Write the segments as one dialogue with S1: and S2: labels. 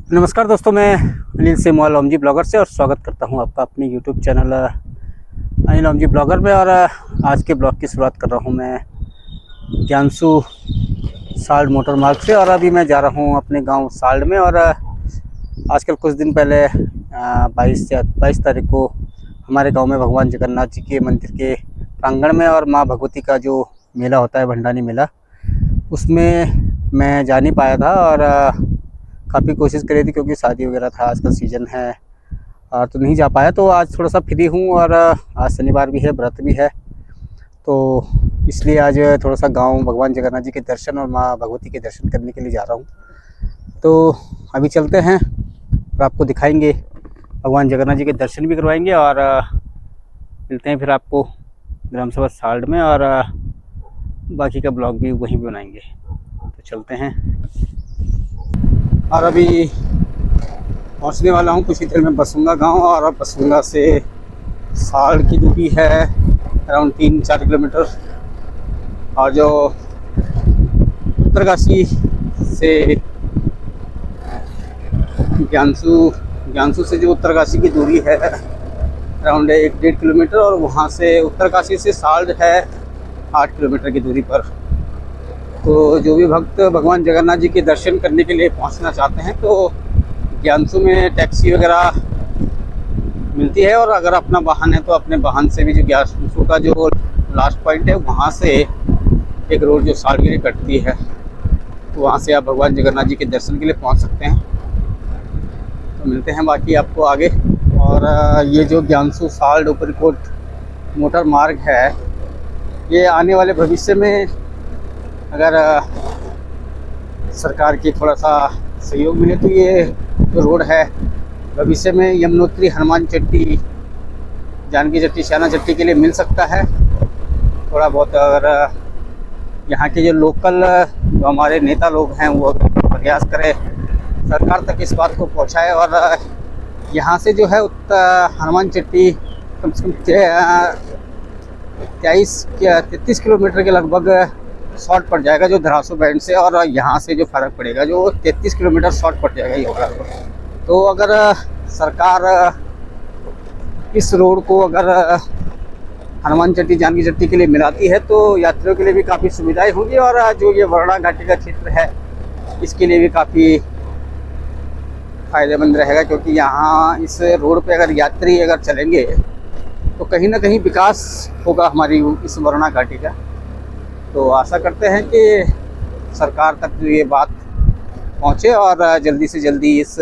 S1: नमस्कार दोस्तों, मैं अनिल सेमवाल ओमजी ब्लॉगर से और स्वागत करता हूं आपका अपने YouTube channel Anil Omji blogger में। और आज के ब्लॉग की शुरुआत कर रहा हूं मैं ज्ञानसू साल्ट मोटर मार्ग से। और अभी मैं जा रहा हूं अपने गांव साल्ट में। और आजकल कुछ दिन पहले 22 तारीख को हमारे गांव में भगवान जगन्नाथ जी के मंदिर के प्रांगण में और माँ भगवती का जो मेला होता है, भंडानी मेला, उसमें मैं जा नहीं पाया था। और काफ़ी कोशिश करी थी क्योंकि शादी वगैरह था, आजकल सीज़न है, और तो नहीं जा पाया। तो आज थोड़ा सा फ्री हूँ और आज शनिवार भी है, व्रत भी है, तो इसलिए आज थोड़ा सा गांव भगवान जगन्नाथ जी के दर्शन और माँ भगवती के दर्शन करने के लिए जा रहा हूँ। तो अभी चलते हैं और आपको दिखाएंगे, भगवान जगन्नाथ जी के दर्शन भी करवाएंगे और मिलते हैं फिर आपको ग्राम सभा साल्ट में। और बाकी का ब्लॉग भी वहीं बनाएंगे। तो चलते हैं। और अभी पहुंचने वाला हूं, कुछ ही देर में बसुंगा गांव। और बसुंगा से साल्ट की दूरी है अराउंड 3-4 किलोमीटर। और जो उत्तरकाशी से ज्ञानसू से जो उत्तरकाशी की दूरी है अराउंड 1-1.5 किलोमीटर, और वहां से उत्तरकाशी से साल्ट है 8 किलोमीटर की दूरी पर। तो जो भी भक्त भगवान जगन्नाथ जी के दर्शन करने के लिए पहुंचना चाहते हैं तो ज्ञानसू में टैक्सी वगैरह मिलती है। और अगर अपना वाहन है तो अपने वाहन से भी जो ज्ञानसू का जो लास्ट पॉइंट है वहाँ से एक रोड जो साल्ट के लिए कटती है, तो वहाँ से आप भगवान जगन्नाथ जी के दर्शन के लिए पहुँच सकते हैं। तो मिलते हैं बाकी आपको आगे। और ये जो ज्ञानसू साल्ट ऊपरकोट मोटर मार्ग है, ये आने वाले भविष्य में अगर सरकार की थोड़ा सा सहयोग मिले तो ये जो रोड है भविष्य में यमुनोत्री, हनुमान चट्टी, जानकी चट्टी, श्याना चट्टी के लिए मिल सकता है। थोड़ा बहुत अगर यहाँ के जो लोकल जो हमारे नेता लोग हैं वो प्रयास करें, सरकार तक इस बात को पहुँचाए। और यहाँ से जो है हनुमान चट्टी कम से कम 33 किलोमीटर के लगभग शॉर्ट पड़ जाएगा जो धरासू बैंड से। और यहाँ से जो फ़र्क पड़ेगा जो 33 किलोमीटर शॉर्ट पड़ जाएगा ये होगा। तो अगर सरकार इस रोड को अगर हनुमान चट्टी, जानकी चट्टी के लिए मिलाती है तो यात्रियों के लिए भी काफ़ी सुविधाएं होंगी। और जो ये वरुणा घाटी का क्षेत्र है इसके लिए भी काफ़ी फ़ायदेमंद रहेगा, क्योंकि यहाँ इस रोड पे अगर यात्री अगर चलेंगे तो कहीं ना कहीं विकास होगा हमारी इस वरुणा घाटी का। तो आशा करते हैं कि सरकार तक ये बात पहुँचे और जल्दी से जल्दी इस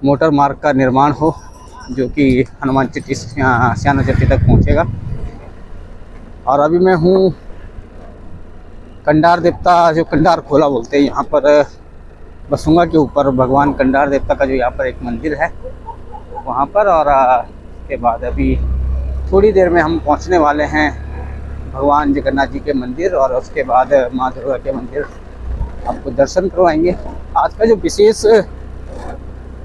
S1: मोटर मार्ग का निर्माण हो जो कि हनुमान चट्टी, श्याना चट्टी तक पहुँचेगा। और अभी मैं हूँ कंडार देवता, जो कंडार खोला बोलते हैं यहाँ पर बसुंगा के ऊपर, भगवान कंडार देवता का जो यहाँ पर एक मंदिर है वहाँ पर। और उसके बाद अभी थोड़ी देर में हम पहुँचने वाले हैं भगवान जगन्नाथ जी के मंदिर, और उसके बाद माँ दुर्गा के मंदिर आपको दर्शन करवाएंगे। आज का जो विशेष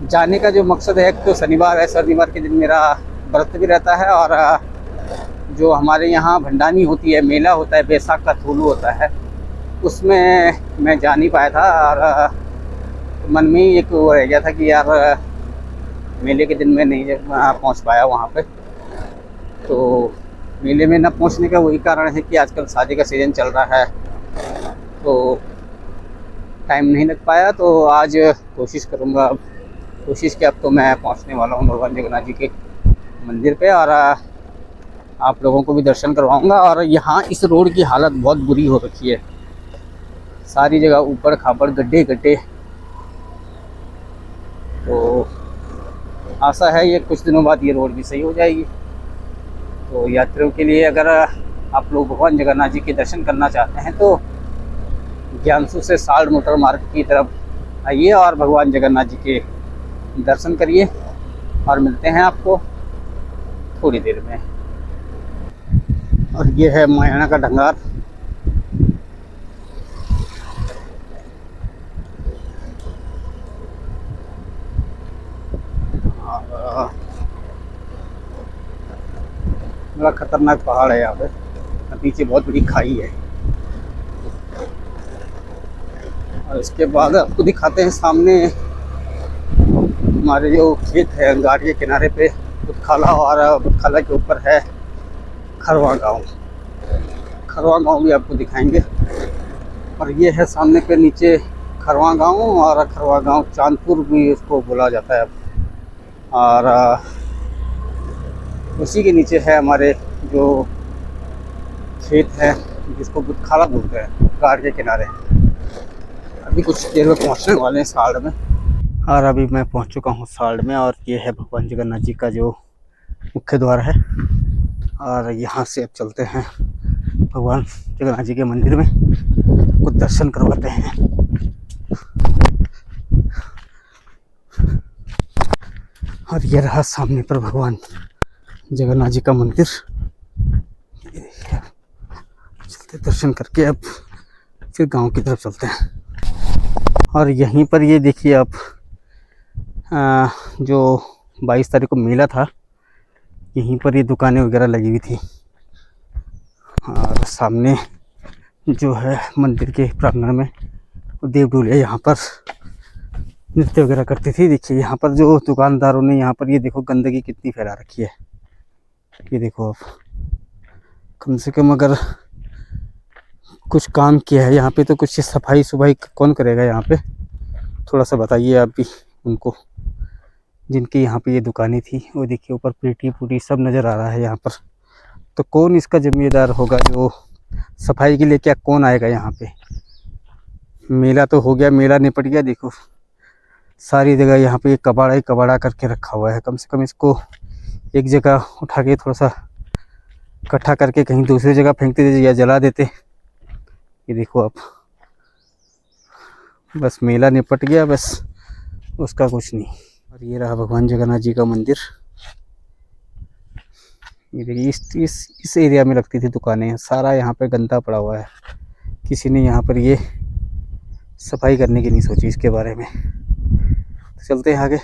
S1: जाने का जो मकसद है, तो शनिवार है, शनिवार के दिन मेरा व्रत भी रहता है। और जो हमारे यहाँ भंडानी होती है, मेला होता है, बैसाख का थोलू होता है, उसमें मैं जा नहीं पाया था। और मन में ही एक वो रह गया था कि यार मेले के दिन में नहीं पहुँच पाया वहाँ पे। तो मेले में न पहुंचने का वही कारण है कि आजकल शादी का सीज़न चल रहा है, तो टाइम नहीं लग पाया। तो आज कोशिश करूंगा, कोशिश कि अब तो मैं पहुंचने वाला हूं भगवान जगन्नाथ जी के मंदिर पे, और आप लोगों को भी दर्शन करवाऊंगा। और यहाँ इस रोड की हालत बहुत बुरी हो रखी है, सारी जगह ऊपर खापड़, गड्ढे गड्ढे। तो आशा है ये कुछ दिनों बाद ये रोड भी सही हो जाएगी। तो यात्रियों के लिए अगर आप लोग भगवान जगन्नाथ जी के दर्शन करना चाहते हैं तो ज्ञानसू से साल्ट मोटर मार्ग की तरफ आइए और भगवान जगन्नाथ जी के दर्शन करिए। और मिलते हैं आपको थोड़ी देर में। और ये है मायाना का ढंगार। बड़ा खतरनाक पहाड़ है यहाँ पे, पीछे बहुत बड़ी खाई है। और इसके बाद आपको दिखाते हैं सामने हमारे जो खेत है घाट के किनारे पे बुटखाला, और बुटखाला के ऊपर है खरवा गांव। खरवा गांव भी आपको दिखाएंगे। और ये है सामने पे नीचे खरवा गांव, और खरवा गांव चांदपुर भी इसको बोला जाता है। और उसी के नीचे है हमारे जो खेत है जिसको बुटखाला बोलते हैं, घाट के किनारे। अभी कुछ देर में पहुंचने वाले हैं साल्ड में। और अभी मैं पहुंच चुका हूं साल्ड में, और ये है भगवान जगन्नाथ जी का जो मुख्य द्वार है। और यहाँ से अब चलते हैं भगवान जगन्नाथ जी के मंदिर में, कुछ दर्शन करवाते हैं। और ये रहा सामने पर भगवान जगन्नाथ जी का मंदिर। चलते दर्शन करके अब फिर गांव की तरफ चलते हैं। और यहीं पर ये देखिए आप, जो 22 तारीख को मेला था, यहीं पर ये दुकानें वगैरह लगी हुई थी। और सामने जो है मंदिर के प्रांगण में देव डोलिया यहाँ पर नृत्य वगैरह करती थी। देखिए यहाँ पर जो दुकानदारों ने यहाँ पर ये देखो गंदगी कितनी फैला रखी है। ये देखो आप, कम से कम अगर कुछ काम किया है यहाँ पे तो कुछ सफाई सुफाई कौन करेगा यहाँ पे? थोड़ा सा बताइए आप भी उनको, जिनकी यहाँ पे ये दुकानें थी। वो देखिए ऊपर पेटी पूटी सब नज़र आ रहा है यहाँ पर। तो कौन इसका जिम्मेदार होगा जो सफाई के लिए? क्या कौन आएगा यहाँ पे? मेला तो हो गया, मेला निपट गया। देखो सारी जगह यहाँ पे कबाड़ा ही कबाड़ा करके रखा हुआ है। कम से कम इसको एक जगह उठा के थोड़ा सा इकट्ठा करके कहीं दूसरी जगह फेंक देते या जला देते। ये देखो आप, बस मेला निपट गया, बस उसका कुछ नहीं। और ये रहा भगवान जगन्नाथ जी का मंदिर। ये देखिए इस एरिया में लगती थी दुकानें। सारा यहाँ पे गंदा पड़ा हुआ है, किसी ने यहाँ पर ये सफाई करने की नहीं सोची इसके बारे में। तो चलते हैं आगे।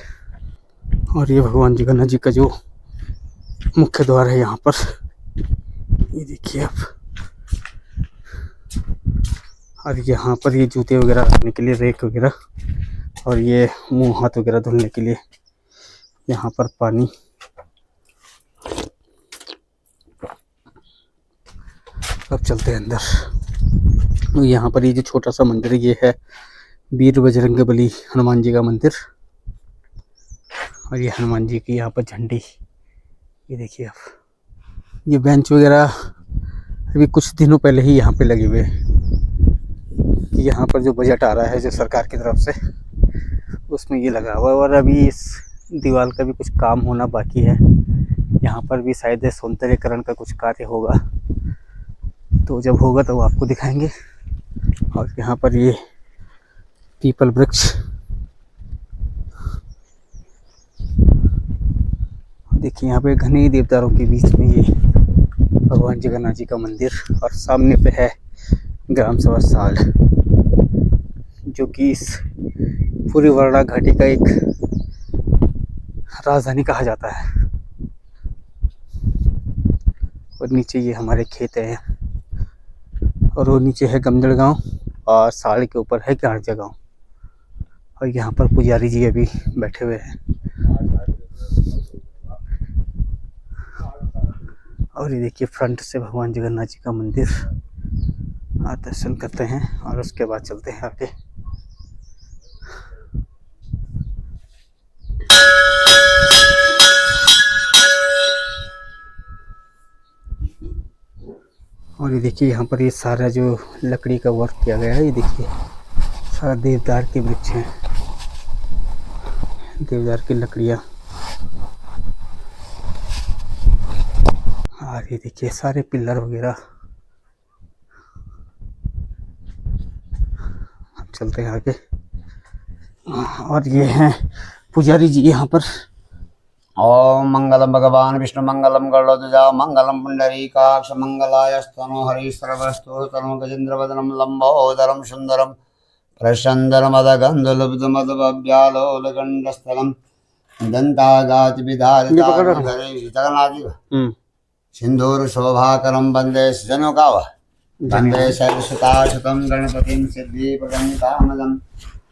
S1: और ये भगवान जगन्नाथ जी का जो मुख्य द्वार है यहाँ पर, ये देखिए आप। और यहाँ पर ये जूते वगैरह रखने के लिए रैक वगैरह, और ये मुंह हाथ वगैरह धुलने के लिए यहाँ पर पानी। अब चलते हैं अंदर। यहाँ पर ये जो छोटा सा मंदिर है, ये है वीर बजरंगबली हनुमान जी का मंदिर। और ये हनुमान जी की यहाँ पर झंडी, ये देखिए आप। ये बेंच वगैरह अभी कुछ दिनों पहले ही यहाँ पे लगे हुए हैं। यहाँ पर जो बजट आ रहा है जो सरकार की तरफ से, उसमें ये लगा हुआ है। और अभी इस दीवार का भी कुछ काम होना बाकी है। यहाँ पर भी शायद सौंदर्यीकरण का कुछ कार्य होगा, तो जब होगा तो आपको दिखाएंगे। और यहाँ पर ये पीपल वृक्ष, देखिए यहाँ पे घने देवदारों के बीच में ये भगवान जगन्नाथ जी का मंदिर। और सामने पे है ग्राम सभा साल्ड, जो कि इस पूरी वर्णा घाटी का एक राजधानी कहा जाता है। और नीचे ये हमारे खेत हैं, और वो नीचे है गमदड़ गांव, और साल्ड के ऊपर है गांजा गांव। और यहाँ पर पुजारी जी अभी बैठे हुए हैं। और ये देखिए फ्रंट से भगवान जगन्नाथ जी का मंदिर। आप दर्शन करते हैं और उसके बाद चलते हैं आगे। और ये देखिए यहाँ पर ये सारा जो लकड़ी का वर्क किया गया है, ये देखिए सारा देवदार के वृक्ष हैं, देवदार की लकड़ियाँ। और ये देखिए सारे पिलर वगैरह। अब चलते हैं आगे। और ये हैं पुजारी जी यहाँ पर।
S2: ओम मंगलम भगवान विष्णु मंगलम गरुड़ध्वजा मंगलम पुंडरीकाक्ष मंगलायस्तनो हरिश्रवस्तु तनो गजेन्द्र वदनम लंबोदरम सुंदरम प्रसन्नरमदगंधलब्धमदभव्यालोलगंडस्थलम दंतागाति विधारिता जगन्नाथ जी सिंदूर शोभाकरम वंदे जनों का वन्दे शैलसुताशतं गणपतिं सिद्धिप्रदं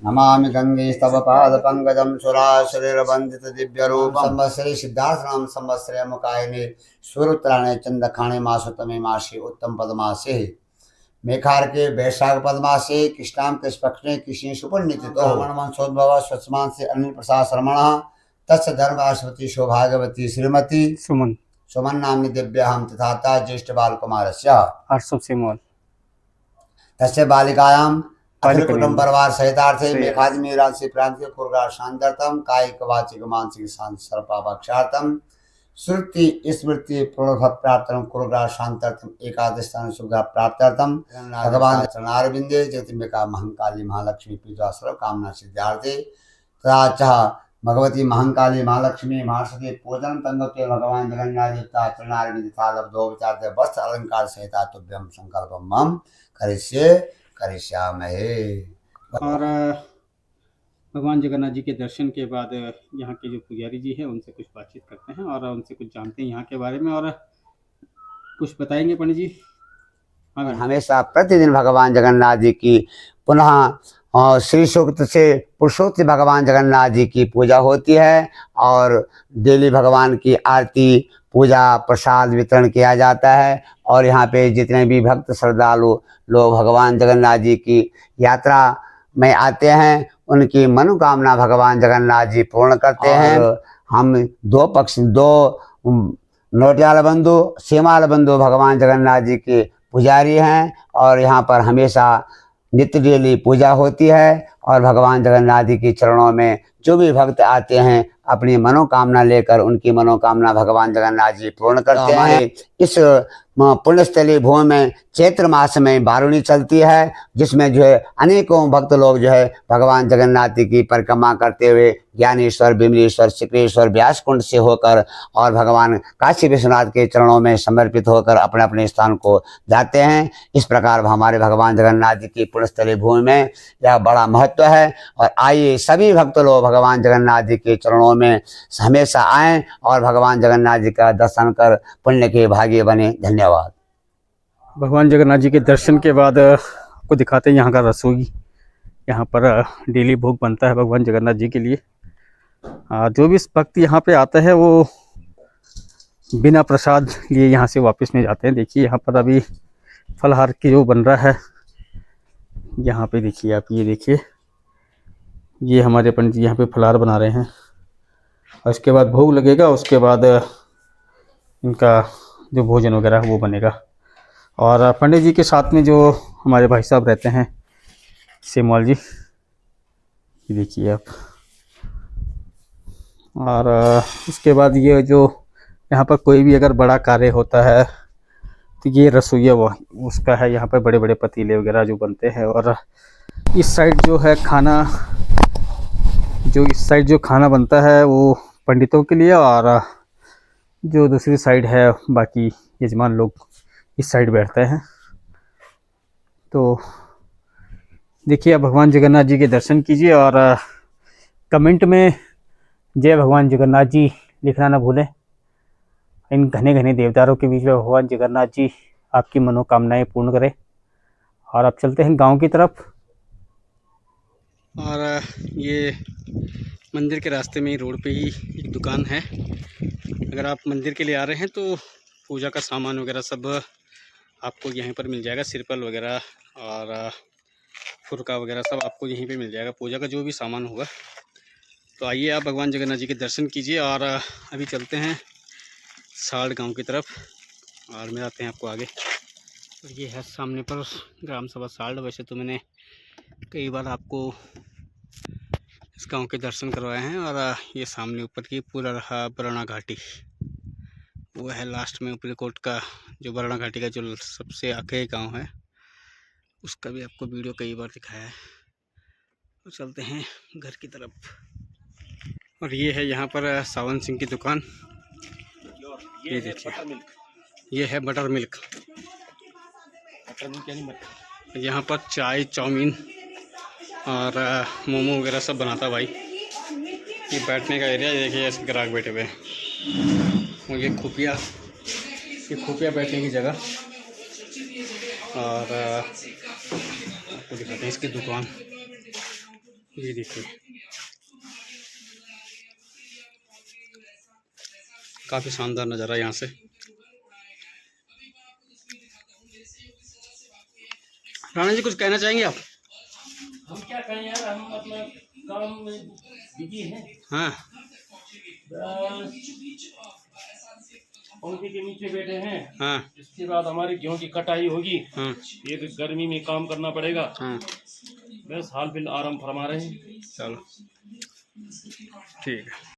S2: नमामि गंगे स्तव पादपङ्कजं सुरासुरवन्दितदिव्यरूपं संवत्सरे सिद्धार्थनाम संवत्सरे मुकायने सूर्योत्तरायणे चन्द्रखाणे मासोत्तमे मासे उत्तम पदमासे मेखार के वैशाख पदमासे कृष्णाम कृष्णपक्षे कृष्ण सुपुण्यतिथो ब्राह्मण वंशोद्भव स्वस्मान से अनिल प्रसाद शर्मण तस्य धर्म अश्वती सौभाग्यवती श्रीमती
S1: सुमन
S2: सुमन नाम्नि दिव्याहं तथा ज्येष्ठ बालकुमारस्य
S1: 800 सिमोल
S2: तस्य बालिकायां अखिल
S1: बालिका
S2: कुटुंब परिवार सहितार्थे
S1: सहित।
S2: मेघादि राशि प्रांत के कुर्गा शांतर्थम कायिक वाचिक मानसिक शांति सर्पाभक्षार्थम श्रुति स्मृति पूर्णभ प्राप्तम कुर्गा शांतर्थम एकादश स्थान सुगा प्राप्तर्थम भगवान चरणारविंदे जगतिंबिका महंकाली महालक्ष्मी पूजा सर्व कामना सिद्धार्थे तथा च भगवती महंकाली महालक्ष्मी महासती पूजन तंगते भगवान जगन्नाथ देवता चरणारविंद था लब्धो विचारते वस्त्र अलंकार सहिता तुभ्यम संकल्पम मम करिष्यामहे।
S1: और भगवान जगन्नाथ जी के दर्शन के बाद यहाँ के जो पुजारी जी हैं उनसे कुछ बातचीत करते हैं और उनसे कुछ जानते हैं यहाँ के बारे में और कुछ बताएंगे पंडित जी। हाँ
S2: हमेशा प्रतिदिन भगवान जगन्नाथ जी की पुनः श्री सूक्त से पुरुषोक्त भगवान जगन्नाथ जी की पूजा होती है और डेली भगवान की आरती पूजा प्रसाद वितरण किया जाता है। और यहाँ पे जितने भी भक्त श्रद्धालु लोग भगवान जगन्नाथ जी की यात्रा में आते हैं उनकी मनोकामना भगवान जगन्नाथ जी पूर्ण करते हैं। हम दो नोटियाल बंधु सीमाल बंधु भगवान जगन्नाथ जी के पुजारी हैं और यहाँ पर हमेशा नित्य डेली पूजा होती है और भगवान जगन्नाथ जी के चरणों में जो भी भक्त आते हैं अपनी मनोकामना लेकर उनकी मनोकामना भगवान जगन्नाथ जी पूर्ण करते हैं। इस पुण्यस्थली भूमि में चैत्र मास में बारुणी चलती है जिसमें जो है अनेकों भक्त लोग जो है भगवान जगन्नाथ जी की परिक्रमा करते हुए ज्ञानेश्वर बिमलेश्वर सिकरेश्वर व्यासकुंड से होकर और भगवान काशी विश्वनाथ के चरणों में समर्पित होकर अपने अपने स्थान को जाते हैं। इस प्रकार हमारे भगवान जगन्नाथ जी की पुण्यस्थली भूमि में यह बड़ा महत्व है। और आइए सभी भक्त लोग भगवान जगन्नाथ जी के चरणों में हमेशा आएं और भगवान जगन्नाथ जी का दर्शन कर पुण्य के भागी बने। धन्यवाद।
S1: भगवान जगन्नाथ जी के दर्शन के बाद आपको दिखाते हैं यहाँ का रसोई। यहाँ पर डेली भोग बनता है भगवान जगन्नाथ जी के लिए। जो भी भक्त यहाँ पे आता है वो बिना प्रसाद लिए यहाँ से वापस नहीं जाते हैं। देखिए यहाँ पर अभी फलहार की जो बन रहा है यहाँ पे देखिए आप, ये देखिए ये हमारे पंडित जी यहाँ पे फलहार बना रहे हैं और इसके बाद भोग लगेगा। उसके बाद इनका जो भोजन वगैरह वो बनेगा। और पंडित जी के साथ में जो हमारे भाई साहब रहते हैं सेमवाल जी, ये देखिए आप। और उसके बाद ये जो यहाँ पर कोई भी अगर बड़ा कार्य होता है तो ये रसोईया वो उसका है। यहाँ पर बड़े बड़े पतीले वगैरह जो बनते हैं। और इस साइड जो है खाना, जो इस साइड जो खाना बनता है वो पंडितों के लिए और जो दूसरी साइड है बाकी यजमान लोग इस साइड बैठते हैं। तो देखिए आप भगवान जगन्नाथ जी के दर्शन कीजिए और कमेंट में जय भगवान जगन्नाथ जी लिखना ना भूलें। इन घने घने देवदारों के बीच में भगवान जगन्नाथ जी आपकी मनोकामनाएं पूर्ण करें। और अब चलते हैं गांव की तरफ। और ये मंदिर के रास्ते में ही रोड पे ही एक दुकान है। अगर आप मंदिर के लिए आ रहे हैं तो पूजा का सामान वगैरह सब आपको यहीं पर मिल जाएगा। सिरपल वगैरह और फुरका वगैरह सब आपको यहीं पे मिल जाएगा, पूजा का जो भी सामान होगा। तो आइए आप भगवान जगन्नाथ जी के दर्शन कीजिए। और अभी चलते हैं साड़ गांव की तरफ और मिलाते हैं आपको आगे। तो ये है सामने पर ग्राम सभा साड़। वैसे तो मैंने कई बार आपको इस गांव के दर्शन करवाए हैं। और ये सामने ऊपर की पूरा रहा बरौना घाटी, वो है लास्ट में ऊपरी कोट का जो बरौना घाटी का जो सबसे आखिरी गांव है, उसका भी आपको वीडियो कई बार दिखाया है। तो चलते हैं घर की तरफ। और ये है यहाँ पर सावन सिंह की दुकान। ये देखिए ये है बटर मिल्क। यहाँ पर चाय चाउमीन और मोमो वगैरह सब बनाता भाई। ये बैठने का एरिया देखिए, ऐसे ग्राहक बैठे हुए हैं। और ये खुफिया बैठने की जगह। और आपको दिखाते हैं इसकी दुकान। ये देखिए काफ़ी शानदार नज़ारा यहाँ से। राणा जी कुछ कहना चाहेंगे आप?
S3: हम क्या कहें यार, हम अपना काम में बिजी हैं।
S1: हाँ
S3: पंखे के नीचे बैठे हैं।
S1: हाँ
S3: इसके बाद हमारी गेहूं की कटाई होगी।
S1: हाँ
S3: ये तो गर्मी में काम करना पड़ेगा।
S1: हाँ
S3: बस हाल फिलहाल आराम फरमा रहे हैं।
S1: चलो ठीक है।